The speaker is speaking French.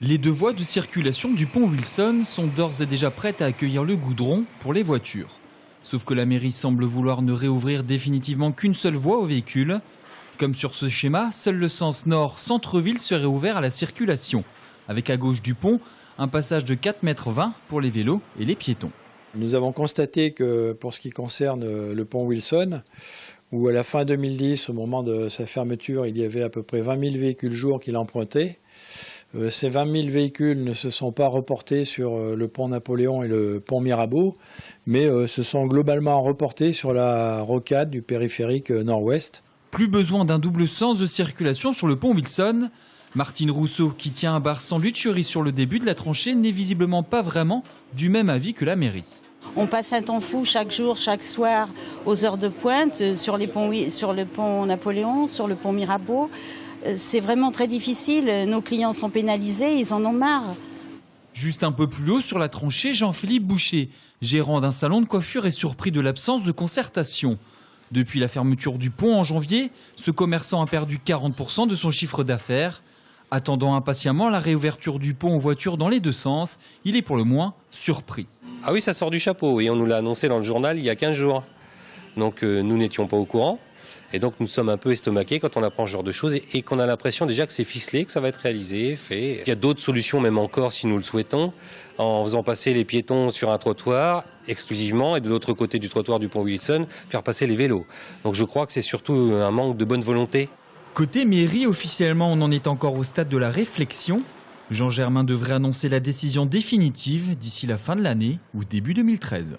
Les deux voies de circulation du pont Wilson sont d'ores et déjà prêtes à accueillir le goudron pour les voitures. Sauf que la mairie semble vouloir ne réouvrir définitivement qu'une seule voie aux véhicules. Comme sur ce schéma, seul le sens nord-centre-ville serait ouvert à la circulation, avec à gauche du pont un passage de 4,20 m pour les vélos et les piétons. Nous avons constaté que pour ce qui concerne le pont Wilson, où à la fin 2010, au moment de sa fermeture, il y avait à peu près 20 000 véhicules jour qui l'empruntaient. Ces 20 000 véhicules ne se sont pas reportés sur le pont Napoléon et le pont Mirabeau, mais se sont globalement reportés sur la rocade du périphérique nord-ouest. Plus besoin d'un double sens de circulation sur le pont Wilson. Martine Rousseau, qui tient un bar sandwicherie sur le début de la tranchée, n'est visiblement pas vraiment du même avis que la mairie. On passe un temps fou chaque jour, chaque soir, aux heures de pointe, sur le pont Napoléon, sur le pont Mirabeau. C'est vraiment très difficile. Nos clients sont pénalisés, ils en ont marre. Juste un peu plus haut sur la tranchée, Jean-Philippe Boucher, gérant d'un salon de coiffure, est surpris de l'absence de concertation. Depuis la fermeture du pont en janvier, ce commerçant a perdu 40% de son chiffre d'affaires. Attendant impatiemment la réouverture du pont aux voitures dans les deux sens, il est pour le moins surpris. Ah oui, ça sort du chapeau et on nous l'a annoncé dans le journal il y a 15 jours. Donc nous n'étions pas au courant et donc nous sommes un peu estomaqués quand on apprend ce genre de choses et qu'on a l'impression déjà que c'est ficelé, que ça va être réalisé, fait. Il y a d'autres solutions même encore si nous le souhaitons, en faisant passer les piétons sur un trottoir exclusivement et de l'autre côté du trottoir du pont Wilson, faire passer les vélos. Donc je crois que c'est surtout un manque de bonne volonté. Côté mairie, officiellement, on en est encore au stade de la réflexion. Jean Germain devrait annoncer la décision définitive d'ici la fin de l'année ou début 2013.